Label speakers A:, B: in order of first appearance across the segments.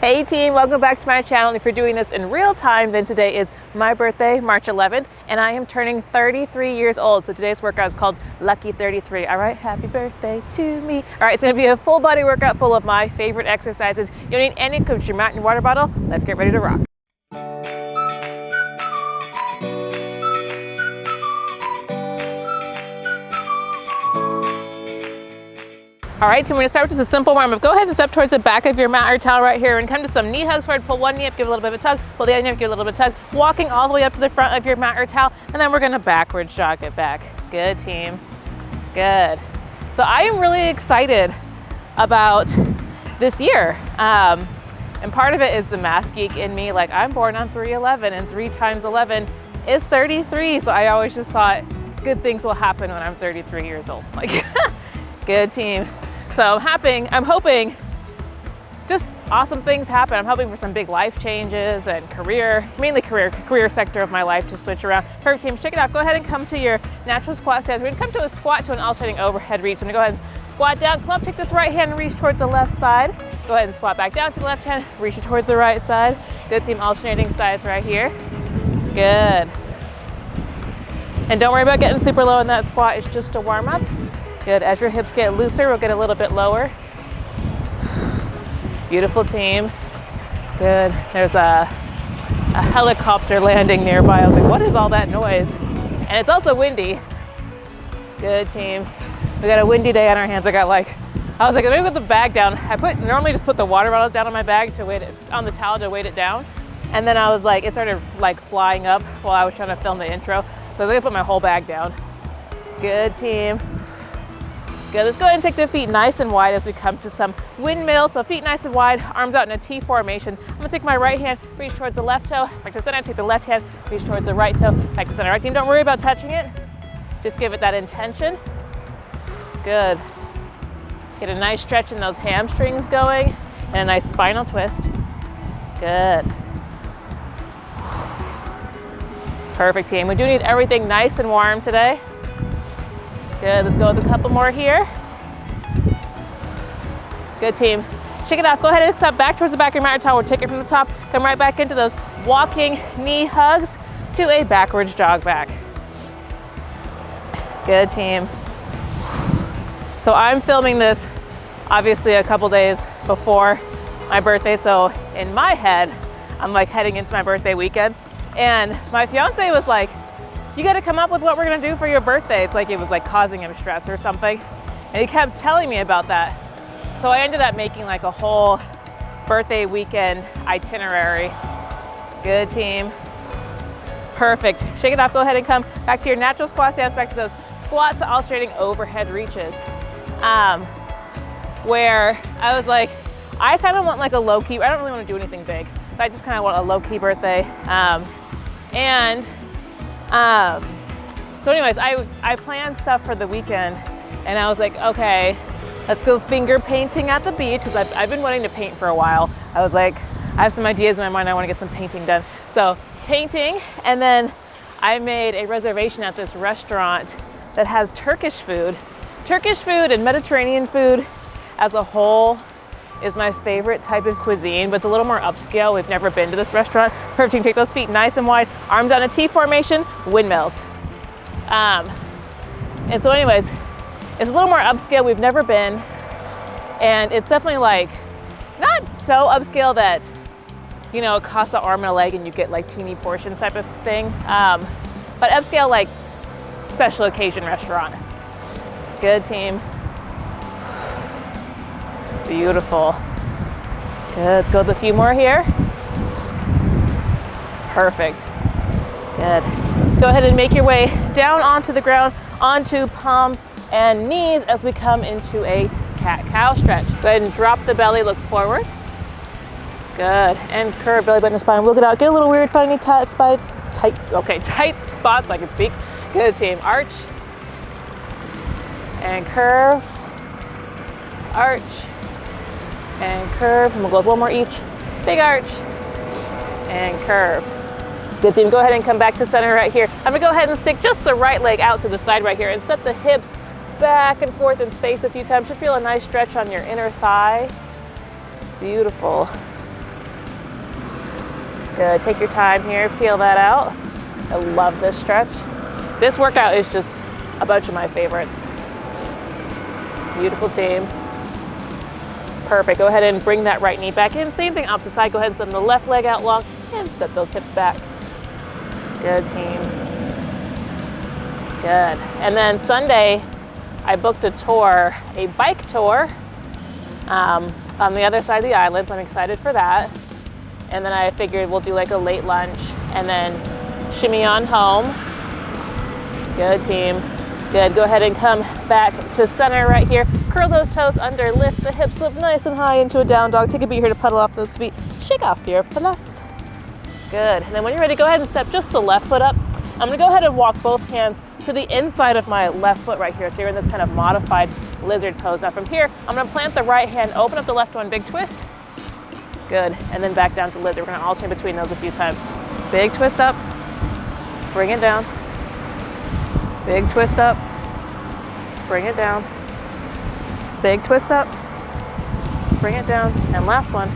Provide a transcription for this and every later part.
A: Hey team, welcome back to my channel. If you're doing this in real time, then today is my birthday, March 11th, and I am turning 33 years old. So today's workout is called Lucky 33. All right, happy birthday to me. All right, it's gonna be a full body workout full of my favorite exercises. You don't need any equipment, your mat and your water bottle. Let's get ready to rock. All right, team, we're gonna start with just a simple warm up. Go ahead and step towards the back of your mat or towel right here and come to some knee hugs forward. Pull one knee up, give it a little bit of a tug. Pull the other knee up, give it a little bit of a tug. Walking all the way up to the front of your mat or towel, and then we're gonna backwards jog it back. Good, team, good. So I am really excited about this year. And part of it is the math geek in me. Like, I'm born on 3/11, and 3 times 11 is 33. So I always just thought good things will happen when I'm 33 years old. Like, good, team. So I'm hoping just awesome things happen. I'm hoping for some big life changes and mainly career sector of my life to switch around. Perfect, team, check it out. Go ahead and come to your natural squat stance. We're gonna come to a squat to an alternating overhead reach. I'm gonna go ahead and squat down, come up, take this right hand and reach towards the left side. Go ahead and squat back down to the left hand, reach it towards the right side. Good, team, alternating sides right here. Good. And don't worry about getting super low in that squat, it's just a warm up. Good, as your hips get looser, we'll get a little bit lower. Beautiful, team. Good, there's a helicopter landing nearby. I was like, what is all that noise? And it's also windy. Good, team. We got a windy day on our hands. I was like, let me put the bag down. Normally just put the water bottles down on my bag to weight it, on the towel to weight it down. And then I was like, it started like flying up while I was trying to film the intro. So I was gonna put my whole bag down. Good, team. Good, let's go ahead and take the feet nice and wide as we come to some windmill. So feet nice and wide, arms out in a T formation. I'm gonna take my right hand, reach towards the left toe, back to center, take the left hand, reach towards the right toe, back to center. Right, team, don't worry about touching it. Just give it that intention. Good. Get a nice stretch in those hamstrings going, and a nice spinal twist. Good. Perfect, team. We do need everything nice and warm today. Good, let's go with a couple more here. Good, team. Shake it off, go ahead and step back towards the back of your mat or towel. We'll take it from the top, come right back into those walking knee hugs to a backwards jog back. Good, team. So I'm filming this obviously a couple days before my birthday. So in my head, I'm like heading into my birthday weekend. And my fiance was like, you got to come up with what we're going to do for your birthday. It's like it was like causing him stress or something. And he kept telling me about that. So I ended up making like a whole birthday weekend itinerary. Good, team. Perfect. Shake it off. Go ahead and come back to your natural squat stance, back to those squats, alternating overhead reaches. Where I was like, I kind of want like a low key, I don't really want to do anything big. So I just kind of want a low key birthday. So anyways, I planned stuff for the weekend, and I was like, okay, let's go finger painting at the beach, because I've been wanting to paint for a while. I was like, I have some ideas in my mind, I want to get some painting done. So painting, and then I made a reservation at this restaurant that has Turkish food. Turkish food and Mediterranean food as a whole is my favorite type of cuisine, but it's a little more upscale. We've never been to this restaurant. Perfect, team, take those feet nice and wide, arms out in a T formation, windmills. And so anyways, it's a little more upscale. We've never been, and it's definitely like, not so upscale that, you know, it costs an arm and a leg and you get like teeny portions type of thing. But upscale, like special occasion restaurant. Good, team. Beautiful. Good, let's go with a few more here. Perfect. Good. Go ahead and make your way down onto the ground, onto palms and knees as we come into a cat-cow stretch. Go ahead and drop the belly, look forward. Good, and curve belly button and spine. We'll get out, get a little weird, find any tight spots, I can speak. Good, team, arch, and curve, arch, and curve, and we'll go with one more each. Big arch, and curve. Good, team, go ahead and come back to center right here. I'm gonna go ahead and stick just the right leg out to the side right here and set the hips back and forth in space a few times. Should feel a nice stretch on your inner thigh. Beautiful. Good, take your time here, feel that out. I love this stretch. This workout is just a bunch of my favorites. Beautiful team. Perfect, go ahead and bring that right knee back in. Same thing, opposite side, go ahead and send the left leg out long and set those hips back. Good team. Good, and then Sunday, I booked a tour, a bike tour on the other side of the island, so I'm excited for that. And then I figured we'll do like a late lunch and then shimmy on home. Good team. Good, go ahead and come back to center right here. Curl those toes under, lift the hips up nice and high into a down dog. Take a beat here to pedal off those feet. Shake off your fluff. Good, and then when you're ready, go ahead and step just the left foot up. I'm gonna go ahead and walk both hands to the inside of my left foot right here. So you're in this kind of modified lizard pose. Now from here, I'm gonna plant the right hand, open up the left one, big twist. Good, and then back down to lizard. We're gonna alternate between those a few times. Big twist up, bring it down. Big twist up, bring it down. Big twist up, bring it down. And last one,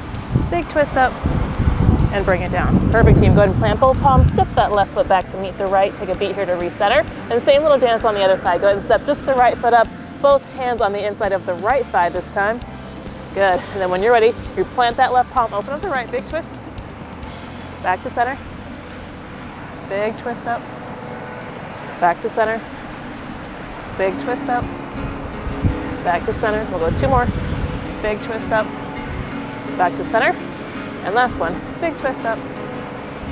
A: big twist up and bring it down. Perfect team, go ahead and plant both palms, step that left foot back to meet the right, take a beat here to recenter. And same little dance on the other side. Go ahead and step just the right foot up, both hands on the inside of the right thigh this time. Good, and then when you're ready, you plant that left palm, open up the right, big twist. Back to center. Big twist up. Back to center. Big twist up. Back to center. We'll go two more. Big twist up. Back to center. And last one. Big twist up.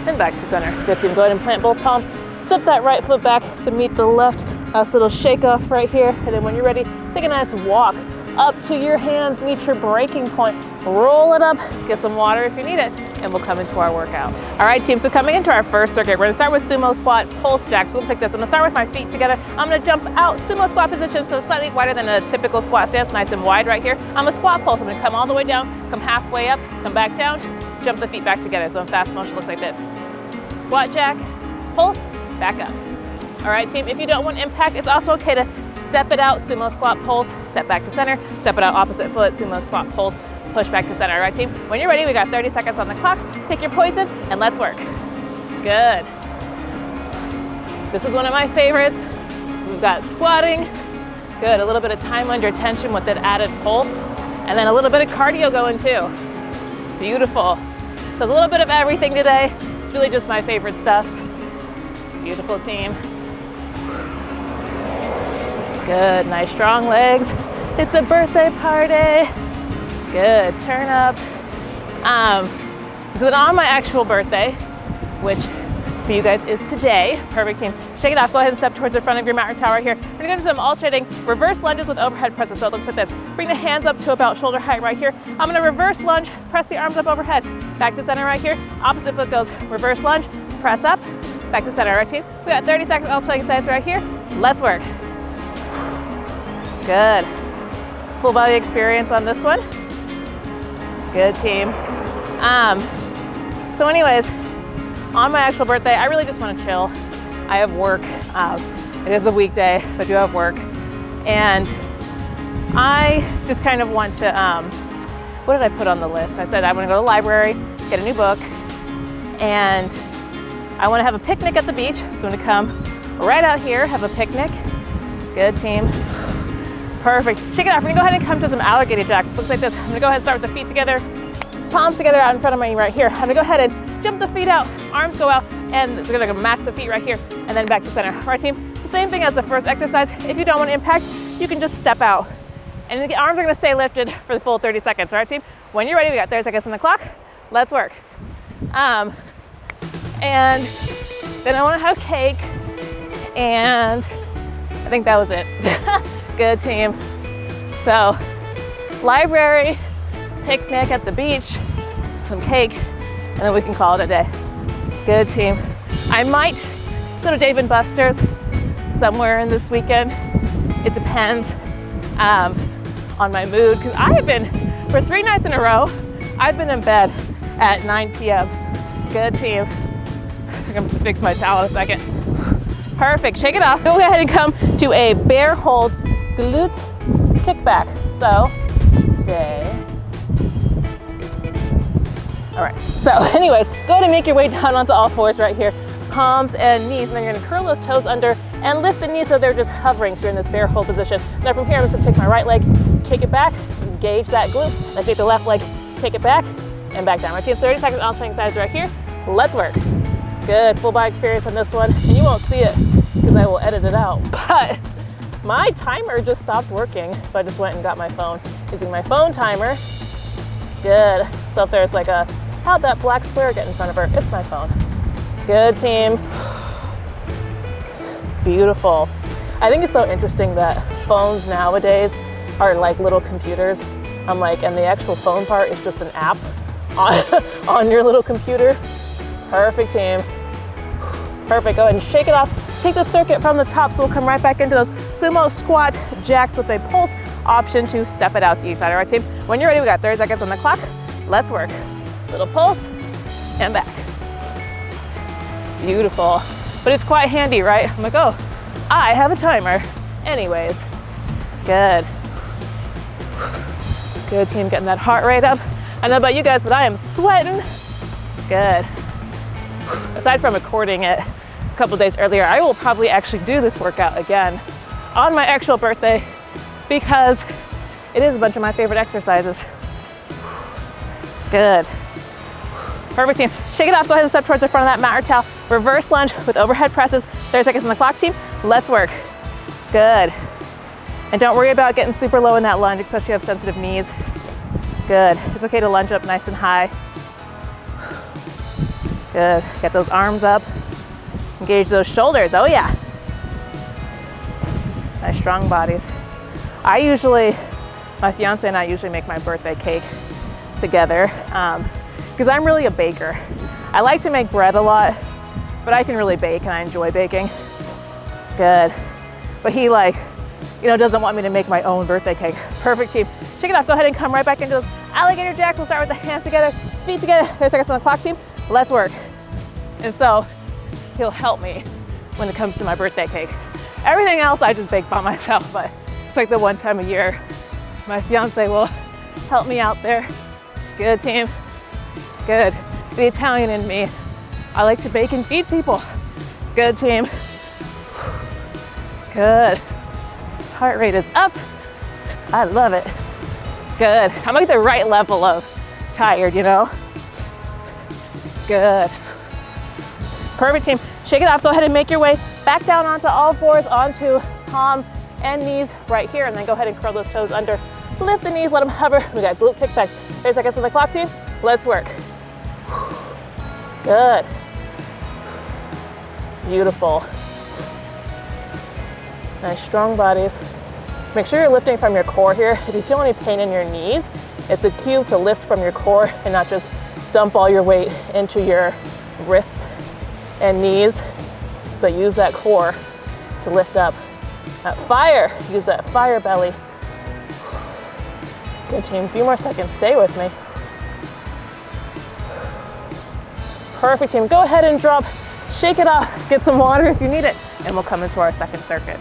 A: And back to center. Good team. Go ahead and plant both palms. Step that right foot back to meet the left. Nice little shake off right here. And then when you're ready, take a nice walk up to your hands, meet your breaking point. Roll it up, get some water if you need it, and we'll come into our workout. All right, team, so coming into our first circuit, we're gonna start with sumo squat, pulse jack. So it looks like this. I'm gonna start with my feet together. I'm gonna jump out, sumo squat position, so slightly wider than a typical squat stance, nice and wide right here. I'm a squat pulse. I'm gonna come all the way down, come halfway up, come back down, jump the feet back together. So in fast motion, looks like this. Squat jack, pulse, back up. All right, team, if you don't want impact, it's also okay to step it out, sumo squat, pulse, step back to center, step it out opposite foot, sumo squat, pulse, push back to center. All right, team, when you're ready, we got 30 seconds on the clock. Pick your poison and let's work. Good. This is one of my favorites. We've got squatting. Good, a little bit of time under tension with that added pulse, and then a little bit of cardio going too. Beautiful. So a little bit of everything today. It's really just my favorite stuff. Beautiful team. Good, nice strong legs. It's a birthday party. Good, turn up. So then on my actual birthday, which for you guys is today, perfect team, shake it off, go ahead and step towards the front of your mat or tower here. We're gonna do some alternating reverse lunges with overhead presses, so it looks like this. Bring the hands up to about shoulder height right here. I'm gonna reverse lunge, press the arms up overhead. Back to center right here, opposite foot goes reverse lunge, press up, back to center, right team. We got 30 seconds alternating sides right here. Let's work. Good. Full body experience on this one. Good team. So anyways, on my actual birthday, I really just want to chill. I have work. It is a weekday, so I do have work. And I just kind of want to, what did I put on the list? I said I want to go to the library, get a new book, and I want to have a picnic at the beach. So I'm going to come right out here, have a picnic. Good team. Perfect. Shake it off. We're gonna go ahead and come to some alligator jacks. Looks like this. I'm gonna go ahead and start with the feet together, palms together out in front of me right here. I'm gonna go ahead and jump the feet out, arms go out, and we're gonna match the feet right here, and then back to center. All right, team? It's the same thing as the first exercise. If you don't want impact, you can just step out. And the arms are gonna stay lifted for the full 30 seconds. All right, team? When you're ready, we got 30 seconds on the clock. Let's work. And then I wanna have cake, and I think that was it. Good team. So, library, picnic at the beach, some cake, and then we can call it a day. Good team. I might go to Dave & Buster's somewhere in this weekend. It depends on my mood, because I have been, for 3 nights in a row, I've been in bed at 9 p.m. Good team. I'm gonna fix my towel in a second. Perfect, shake it off. Go ahead and come to a bear hold glute kickback. So stay, All right, so anyways, go ahead and make your way down onto all fours right here. Palms and knees, and then you're gonna curl those toes under and lift the knees so they're just hovering, so you're in this bear hold position. Now from here, I'm just gonna take my right leg, kick it back, engage that glute. Then take the left leg, kick it back, and back down. Right, team, 30 seconds alternating sides right here. Let's work. Good, full body experience on this one. And you won't see it because I will edit it out, but my timer just stopped working. So I just went and got my phone, using my phone timer. Good, so if there's like a, how'd that black square get in front of her? It's my phone. Good, team. Beautiful. I think it's so interesting that phones nowadays are like little computers. I'm like, and the actual phone part is just an app on your little computer. Perfect, team. Perfect, go ahead and shake it off. Take the circuit from the top, so we'll come right back into those sumo squat jacks with a pulse option to step it out to each side. All right, team, when you're ready, we got 30 seconds on the clock. Let's work. Little pulse and back. Beautiful, but it's quite handy, right? I'm like, oh, I have a timer. Anyways, good. Good, team, getting that heart rate up. I don't know about you guys, but I am sweating. Good. Aside from recording it a couple days earlier, I will probably actually do this workout again on my actual birthday because it is a bunch of my favorite exercises. Good. Perfect, team. Shake it off, go ahead and step towards the front of that mat or towel. Reverse lunge with overhead presses. 30 seconds on the clock, team. Let's work. Good. And don't worry about getting super low in that lunge, especially if you have sensitive knees. Good. It's okay to lunge up nice and high. Good. Get those arms up. Engage those shoulders. Oh yeah. Nice strong bodies. My fiance and I usually make my birthday cake together because I'm really a baker. I like to make bread a lot, but I can really bake and I enjoy baking. Good. But he doesn't want me to make my own birthday cake. Perfect, team. Shake it off. Go ahead and come right back into those alligator jacks. We'll start with the hands together, feet together. 30 seconds on the clock, team. Let's work. And so he'll help me when it comes to my birthday cake. Everything else I just bake by myself, but it's like the one time a year my fiance will help me out there. Good, team. Good. The Italian in me, I like to bake and feed people. Good, team. Good. Heart rate is up. I love it. Good. I'm like the right level of tired, you know? Good. Perfect, team. Shake it off. Go ahead and make your way back down onto all fours, onto palms and knees right here, and then go ahead and curl those toes under. Lift the knees, let them hover. We got glute kickbacks. 30 seconds on the clock, team. Let's work. Good. Beautiful. Nice strong bodies. Make sure you're lifting from your core here. If you feel any pain in your knees, it's a cue to lift from your core and not just dump all your weight into your wrists and knees, but use that core to lift up. That fire, use that fire belly. Good, team, a few more seconds, stay with me. Perfect, team, go ahead and drop, shake it off, get some water if you need it, and we'll come into our second circuit.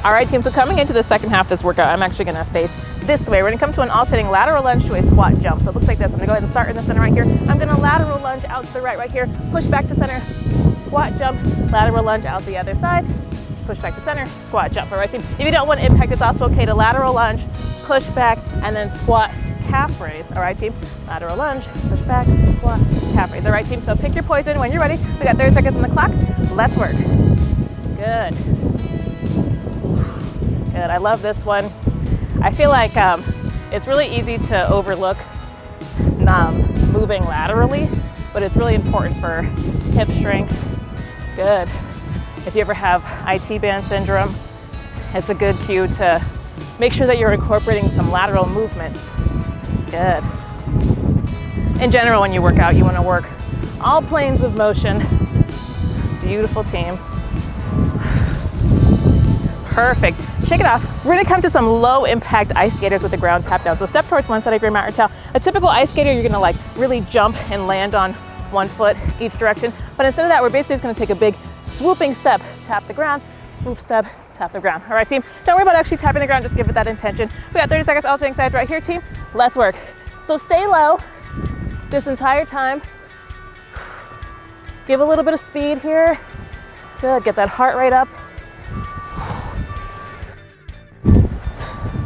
A: All right, team, so coming into the second half of this workout, I'm actually gonna face this way. We're gonna come to an alternating lateral lunge to a squat jump. So it looks like this. I'm gonna go ahead and start in the center right here. I'm gonna lateral lunge out to the right here, push back to center, squat jump, lateral lunge out the other side, push back to center, squat jump. All right, team, if you don't want impact, it's also okay to lateral lunge, push back, and then squat calf raise. All right, team, lateral lunge, push back, squat, calf raise. All right, team, so pick your poison when you're ready. We got 30 seconds on the clock. Let's work. Good. Good, I love this one. I feel like it's really easy to overlook moving laterally, but it's really important for hip strength. Good. If you ever have IT band syndrome, it's a good cue to make sure that you're incorporating some lateral movements. Good. In general, when you work out, you want to work all planes of motion. Beautiful, team. Perfect. Shake it off. We're gonna come to some low impact ice skaters with the ground tap down. So step towards one side of your mat or towel. A typical ice skater, you're gonna like really jump and land on one foot each direction. But instead of that, we're basically just gonna take a big swooping step tap the ground, swoop step, tap the ground. All right, team, don't worry about actually tapping the ground, just give it that intention. We got 30 seconds alternating sides right here, team. Let's work. So stay low this entire time. Give a little bit of speed here. Good, get that heart rate up.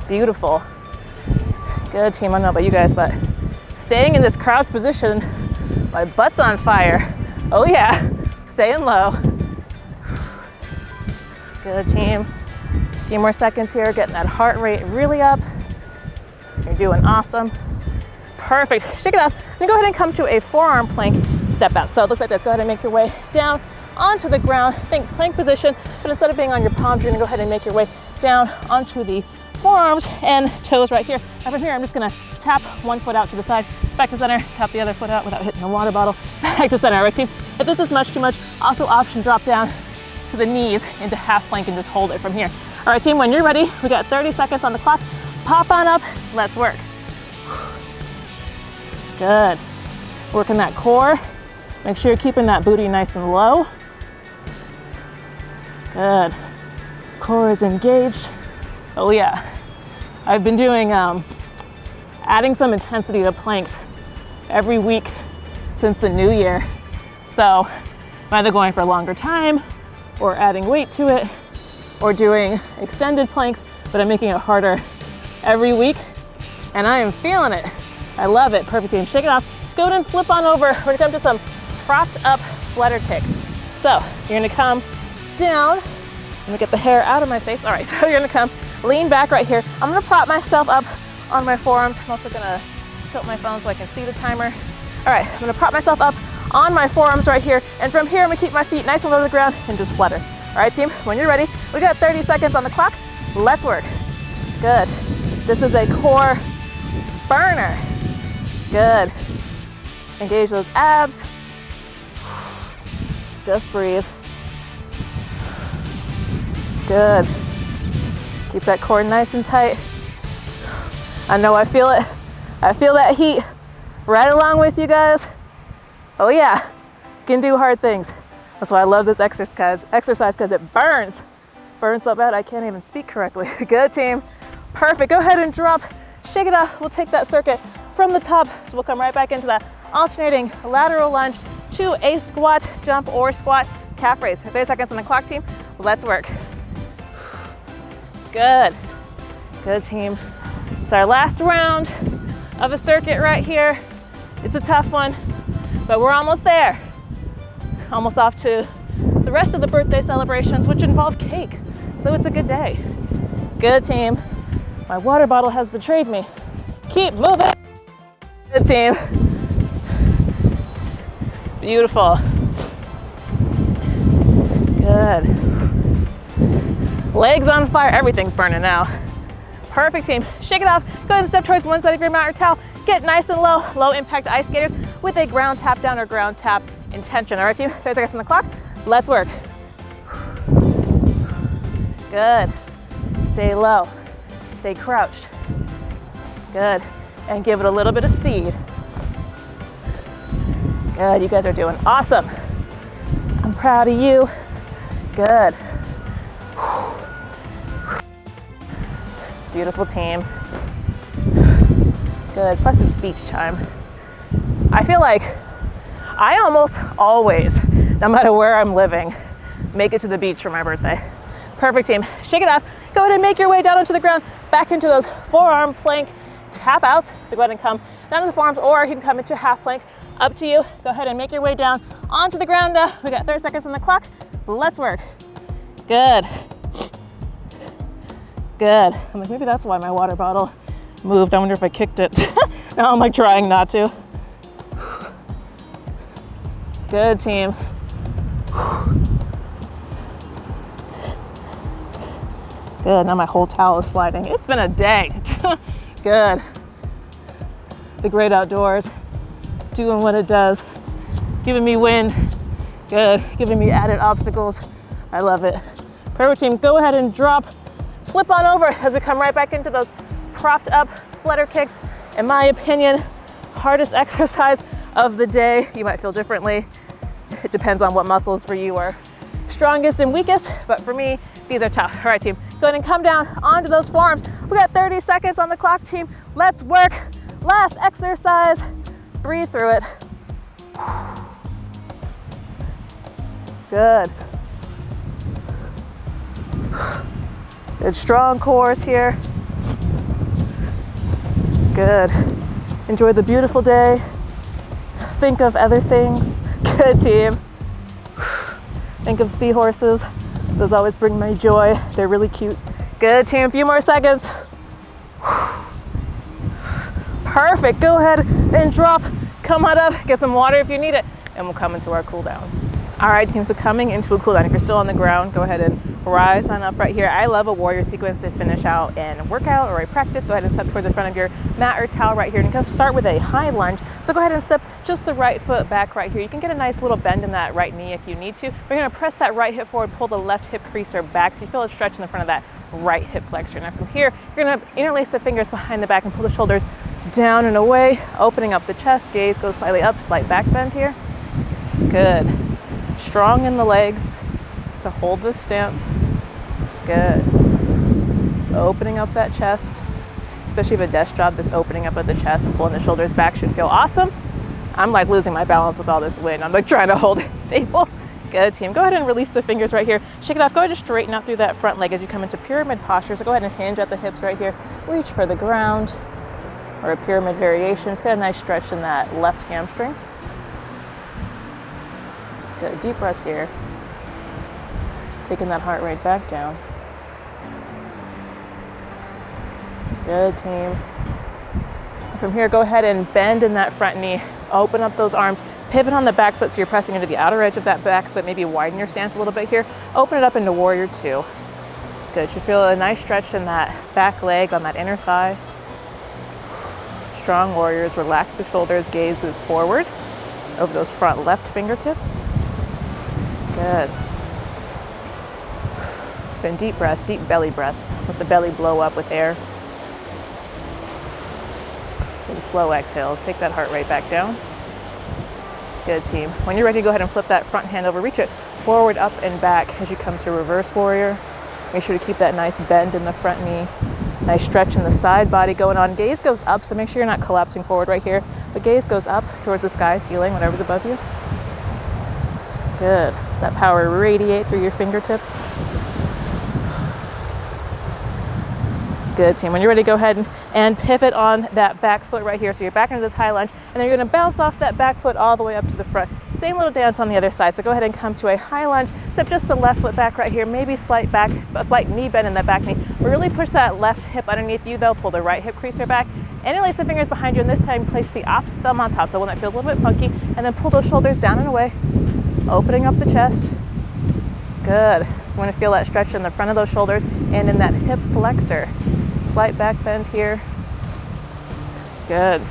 A: Beautiful. Good, team, I don't know about you guys, but staying in this crouch position, my butt's on fire. Oh yeah, staying low. Good, team. A few more seconds here, getting that heart rate really up. You're doing awesome. Perfect, shake it off. Then go ahead and come to a forearm plank step out. So it looks like this. Go ahead and make your way down onto the ground. Think plank position, but instead of being on your palms, you're gonna go ahead and make your way down onto the forearms and toes right here. And from here, I'm just gonna tap one foot out to the side, back to center, tap the other foot out without hitting the water bottle, back to center. All right, team? If this is much too much, also option drop down to the knees into half plank and just hold it from here. All right, team, when you're ready, we got 30 seconds on the clock. Pop on up, let's work. Good. Working that core. Make sure you're keeping that booty nice and low. Good. Core is engaged. Oh yeah. I've been doing, adding some intensity to planks every week since the new year. So I'm either going for a longer time or adding weight to it or doing extended planks, but I'm making it harder every week and I am feeling it. I love it. Perfect, team. Shake it off. Go ahead and flip on over. We're gonna come to some propped up flutter kicks. So you're gonna come down. I'm gonna get the hair out of my face. All right, so you're gonna come, lean back right here. I'm gonna prop myself up on my forearms. I'm also gonna tilt my phone so I can see the timer. All right, I'm gonna prop myself up on my forearms right here. And from here, I'm gonna keep my feet nice and low to the ground and just flutter. All right, team, when you're ready, we got 30 seconds on the clock. Let's work. Good. This is a core burner. Good. Engage those abs. Just breathe. Good. Keep that core nice and tight. I know I feel it. I feel that heat right along with you guys. Oh yeah, you can do hard things. That's why I love this exercise because it burns. Burns so bad I can't even speak correctly. Good, team. Perfect. Go ahead and drop. Shake it off. We'll take that circuit from the top. So we'll come right back into that alternating lateral lunge to a squat, jump, or squat calf raise. 30 seconds on the clock, team. Let's work. Good. Good, team. It's our last round of a circuit right here. It's a tough one, but we're almost there. Almost off to the rest of the birthday celebrations, which involve cake. So it's a good day. Good, team. My water bottle has betrayed me. Keep moving. Good, team. Beautiful. Good. Legs on fire. Everything's burning now. Perfect, team. Shake it off. Go ahead and step towards one side of your mat or towel. Get nice and low, low impact ice skaters with a ground tap down or ground tap intention. All right, team, 30 seconds on the clock. Let's work. Good. Stay low. Stay crouched. Good. And give it a little bit of speed. Good, you guys are doing awesome. I'm proud of you. Good. Beautiful, team. Good, plus it's beach time. I feel like I almost always, no matter where I'm living, make it to the beach for my birthday. Perfect, team. Shake it off. Go ahead and make your way down onto the ground, back into those forearm plank tap outs. So go ahead and come down to the forearms, or you can come into half plank. Up to you. Go ahead and make your way down onto the ground. We got 30 seconds on the clock. Let's work. Good. Good. I'm like, maybe that's why my water bottle moved. I wonder if I kicked it. Now I'm like trying not to. Good, team. Good, now my whole towel is sliding. It's been a day. Good. The great outdoors, doing what it does, giving me wind. Good, giving me added obstacles. I love it. Perfect, team. Go ahead and drop, flip on over as we come right back into those propped up flutter kicks. In my opinion, hardest exercise of the day. You might feel differently. It depends on what muscles for you are strongest and weakest, but for me, these are tough. All right, team, go ahead and come down onto those forearms. We got 30 seconds on the clock, team. Let's work. Last exercise. Breathe through it. Good. Good, strong cores here. Good. Enjoy the beautiful day. Think of other things. Good, team. Think of seahorses. Those always bring me joy. They're really cute. Good, team. A few more seconds. Perfect. Go ahead and drop. Come on up. Get some water if you need it. And we'll come into our cool down. All right, team, so coming into a cool down. If you're still on the ground, go ahead and rise on up right here. I love a warrior sequence to finish out in a workout or a practice. Go ahead and step towards the front of your mat or towel right here and go start with a high lunge. So go ahead and step just the right foot back right here. You can get a nice little bend in that right knee if you need to. We're gonna press that right hip forward, pull the left hip creaser back so you feel a stretch in the front of that right hip flexor. Now from here, you're gonna interlace the fingers behind the back and pull the shoulders down and away, opening up the chest. Gaze goes slightly up, slight back bend here. Good. Strong in the legs to hold this stance. Good. Opening up that chest, especially if a desk job, this opening up of the chest and pulling the shoulders back should feel awesome. I'm like losing my balance with all this wind. I'm like trying to hold it stable. Good, team. Go ahead and release the fingers right here. Shake it off. Go ahead and straighten out through that front leg as you come into pyramid posture. So go ahead and hinge at the hips right here. Reach for the ground or a pyramid variation. Just get a nice stretch in that left hamstring. Good, deep breaths here. Taking that heart rate back down. Good, team. From here, go ahead and bend in that front knee. Open up those arms. Pivot on the back foot so you're pressing into the outer edge of that back foot. Maybe widen your stance a little bit here. Open it up into warrior two. Good, you feel a nice stretch in that back leg on that inner thigh. Strong warriors, relax the shoulders, gaze is forward over those front left fingertips. Good. Then deep breaths, deep belly breaths. Let the belly blow up with air. And slow exhales. Take that heart rate back down. Good, team. When you're ready, go ahead and flip that front hand over. Reach it forward, up, and back as you come to reverse warrior. Make sure to keep that nice bend in the front knee. Nice stretch in the side body going on. Gaze goes up, so make sure you're not collapsing forward right here. But gaze goes up towards the sky, ceiling, whatever's above you. Good. That power radiate through your fingertips. Good, team. When you're ready, go ahead and pivot on that back foot right here. So you're back into this high lunge, and then you're gonna bounce off that back foot all the way up to the front. Same little dance on the other side. So go ahead and come to a high lunge, step just the left foot back right here, maybe a slight knee bend in that back knee. Really push that left hip underneath you though, pull the right hip creaser back, interlace the fingers behind you, and this time place the opposite thumb on top, so one that feels a little bit funky, and then pull those shoulders down and away, opening up the chest. Good. You wanna feel that stretch in the front of those shoulders and in that hip flexor. Slight back bend here. Good.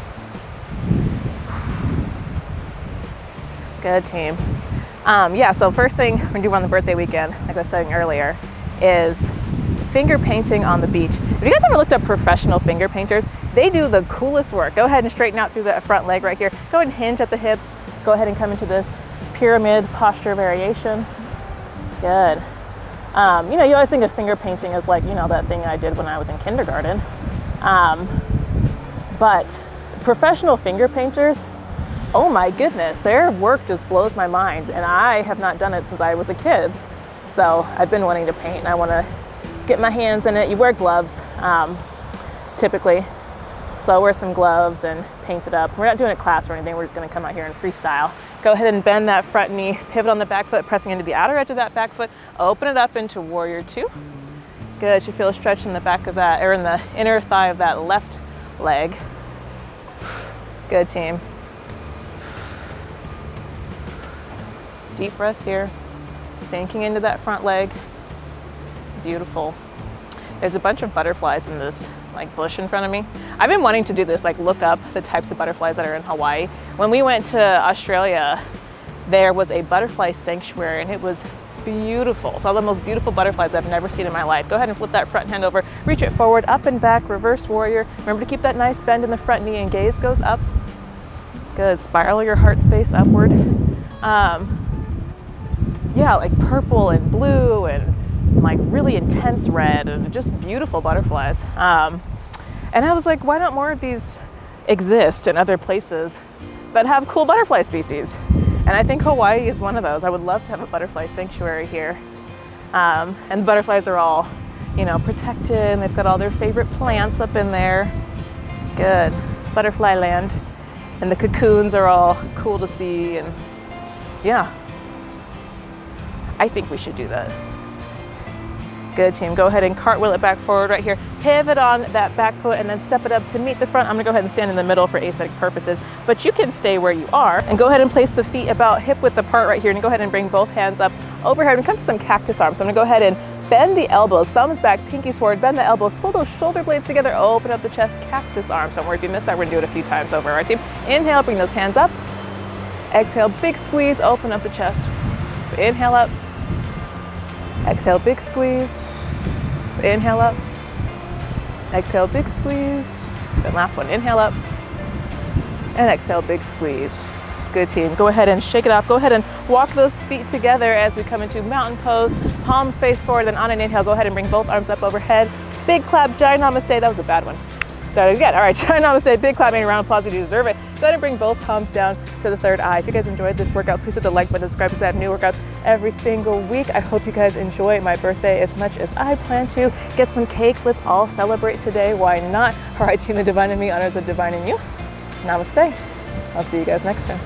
A: Good, team. Yeah, so first thing we're doing on the birthday weekend, like I was saying earlier, is finger painting on the beach. If you guys ever looked up professional finger painters, they do the coolest work. Go ahead and straighten out through the front leg right here. Go ahead and hinge at the hips. Go ahead and come into this pyramid posture variation. Good. You know, you always think of finger painting as like, you know, that thing I did when I was in kindergarten. But professional finger painters, oh my goodness, their work just blows my mind. And I have not done it since I was a kid. So I've been wanting to paint and I want to get my hands in it. You wear gloves, typically. So I'll wear some gloves and paint it up. We're not doing a class or anything. We're just going to come out here and freestyle. Go ahead and bend that front knee, pivot on the back foot, pressing into the outer edge of that back foot. Open it up into warrior two. Good. You feel a stretch in the back of that, or in the inner thigh of that left leg. Good, team. Deep breaths here. Sinking into that front leg. Beautiful. There's a bunch of butterflies in this like bush in front of me. I've been wanting to do this, like look up the types of butterflies that are in Hawaii. When we went to Australia, there was a butterfly sanctuary and it was beautiful. Saw the most beautiful butterflies I've never seen in my life. Go ahead and flip that front hand over, reach it forward, up and back, reverse warrior. Remember to keep that nice bend in the front knee and gaze goes up. Good, spiral your heart space upward. yeah, like purple and blue and like really intense red and just beautiful butterflies. And I was like, why don't more of these exist in other places that have cool butterfly species? And I think Hawaii is one of those. I would love to have a butterfly sanctuary here. And the butterflies are all, you know, protected, and they've got all their favorite plants up in there. Good. Butterfly land. And the cocoons are all cool to see, and yeah. I think we should do that. Good, team. Go ahead and cartwheel it back forward right here. Pivot on that back foot and then step it up to meet the front. I'm gonna go ahead and stand in the middle for aesthetic purposes, but you can stay where you are and go ahead and place the feet about hip width apart right here, and go ahead and bring both hands up overhead and come to some cactus arms. So I'm gonna go ahead and bend the elbows, thumbs back, pinkies forward, bend the elbows, pull those shoulder blades together, open up the chest, cactus arms. Don't worry if you missed that, we're gonna do it a few times over, all right, team? Inhale, bring those hands up. Exhale, big squeeze, open up the chest. Inhale up. Exhale, big squeeze. Inhale up. Exhale, big squeeze. Then last one, inhale up. And exhale, big squeeze. Good, team. Go ahead and shake it off. Go ahead and walk those feet together as we come into mountain pose. Palms face forward, then on an inhale, go ahead and bring both arms up overhead. Big clap, Jai Namaste. That was a bad one. Start it again. All right, Jai Namaste. Big clap, and round of applause. You deserve it. Go ahead and bring both palms down to the third eye. If you guys enjoyed this workout, please hit the like button, subscribe, because I have new workouts every single week. I hope you guys enjoy my birthday as much as I plan to. Get some cake. Let's all celebrate today. Why not? All right, team, the divine in me honors the divine in you. Namaste. I'll see you guys next time.